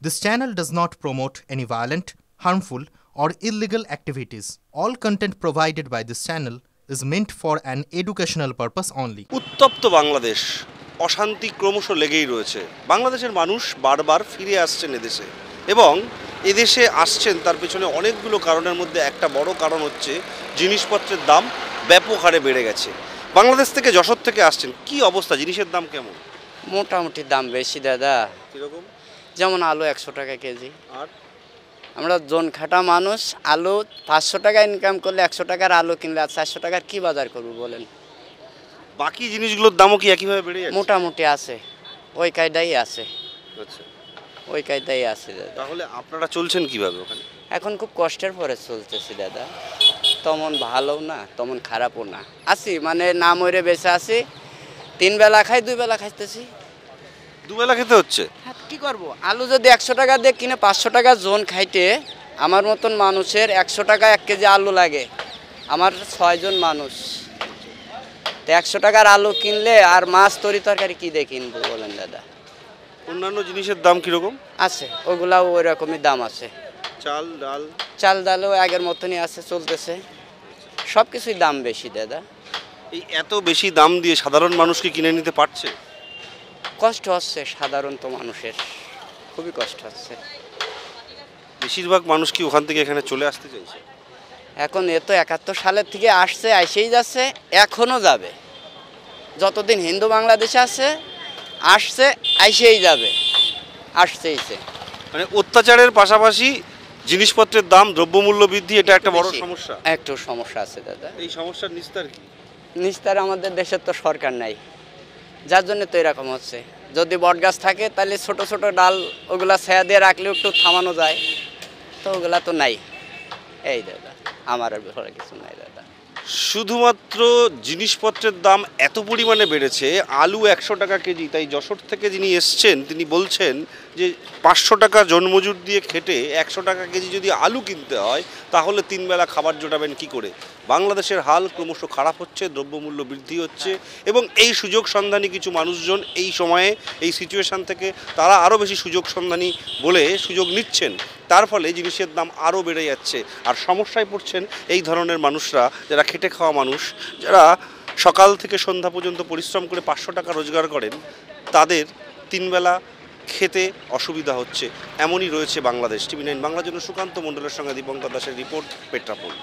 This channel does not promote any violent, harmful, or illegal activities. All content provided by this channel is meant for an educational purpose only. উত্তপ্ত বাংলাদেশ, অশান্তি ক্রমশ লেগেই রয়েছে। বাংলাদেশের মানুষ বারবার ফিরে আসছেন এদেশে এবং এদেশে আসছেন তার পেছনে অনেকগুলো কারণের মধ্যে একটা বড় কারণ হচ্ছে জিনিসপত্রের দাম ব্যাপক হারে বেড়ে গেছে। বাংলাদেশ থেকে যশোর থেকে আসছেন, কি অবস্থা, জিনিসের দাম কেমন? মোটামুটি দাম বেশি দাদা। কীরকম? যেমন আলু 100 টাকা কেজি। আর আমরা জন খাটা মানুষ, আলু 500 টাকা ইনকাম করলে 100 টাকার আলু কিনলে আর 400 টাকার কি বাজার করবো বলেন? বাকি জিনিসগুলোর দামও কি একইভাবে বেড়ে যাচ্ছে? মোটামুটি আছে, ওই কায়দাই আছে। আচ্ছা, ওই কায়দাই আছে দাদা। তাহলে আপনারা চলছেন কিভাবে ওখানে? এখন খুব কষ্টের পরে চলতেছি দাদা। তেমন ভালো না, তেমন খারাপও না, আছি মানে না মরে বেঁচে আছি। 3 বেলা খাই, 2 বেলা খাইতেছি। দুবেলা খেতে হচ্ছে? হ্যাঁ, কি করবো? আলু যদি 100 টাকা দিয়ে কিনে 500 টাকা জন খাইতে, আমার মতন মানুষের 100 টাকা 1 কেজি আলু লাগে। আমার 6 জন মানুষ, তো 100 টাকার আলু কিনলে আর মাছ তরি তরকারি কি দিয়ে কিনবো বলেন দাদা? অন্যান্য জিনিসের দাম কীরকম আছে, ওগুলাও ওই রকমই দাম আছে। চাল ডাল? চাল ডালও আগের মতনই আছে, চলতেছে। সব কিছুই দাম বেশি দাদা। এই এত বেশি দাম দিয়ে সাধারণ মানুষ কি কিনে নিতে পারছে? কষ্ট হচ্ছে সাধারণত মানুষের, খুবই কষ্ট হচ্ছে। বেশিরভাগ মানুষ কি ওখান থেকে এখানে চলে আসতে চাইছে? এখন এ তো 71 সালের থেকে আসছে, আইসেই যাচ্ছে, এখনও যাবে। যতদিন হিন্দু বাংলাদেশে আছে আসছে, আইসেই যাবে, আসছেইছে। মানে অত্যাচারের পাশাপাশি জিনিসপত্রের দাম, দ্রব্যমূল্য বৃদ্ধি, এটা একটা বড় সমস্যা। একটু সমস্যা আছে দাদা। এই সমস্যার নিস্তার কি? নিস্তার আমাদের দেশের তো সরকার নাই, যার জন্য তো এরকম হচ্ছে। যদি বটগাছ থাকে তাহলে ছোট ছোট ডাল ওগুলা ছায়া দিয়ে রাখলেও একটু থামানো যায়, তো ওগুলা তো নাই। এই দাদা, আমার আর ব্যাপারে কিছু নাই দাদা। শুধুমাত্র জিনিসপত্রের দাম এত পরিমাণে বেড়েছে, আলু 100 টাকা কেজি। তাই যশোর থেকে যিনি এসছেন তিনি বলছেন যে 500 টাকা জনমজুর দিয়ে খেটে 100 টাকা কেজি যদি আলু কিনতে হয় তাহলে 3 বেলা খাবার জোটাবেন কি করে? বাংলাদেশের হাল ক্রমশ খারাপ হচ্ছে, দ্রব্যমূল্য বৃদ্ধি হচ্ছে এবং এই সুযোগ সন্ধানী কিছু মানুষজন এই সময়ে এই সিচুয়েশান থেকে তারা আরও বেশি সুযোগ সন্ধানী বলে সুযোগ নিচ্ছেন। তার ফলে জিনিসের দাম আরও বেড়ে যাচ্ছে আর সমস্যায় পড়ছেন এই ধরনের মানুষরা, যারা খেটে খাওয়া মানুষ, যারা সকাল থেকে সন্ধ্যা পর্যন্ত পরিশ্রম করে 500 টাকা রোজগার করেন। তাদের 3 বেলা খেতে অসুবিধা হচ্ছে। এমনই রয়েছে বাংলাদেশ। TV9 বাংলার জন্য সুকান্ত মণ্ডলের সঙ্গে দীপঙ্কর দাসের রিপোর্ট, পেট্রাপোল।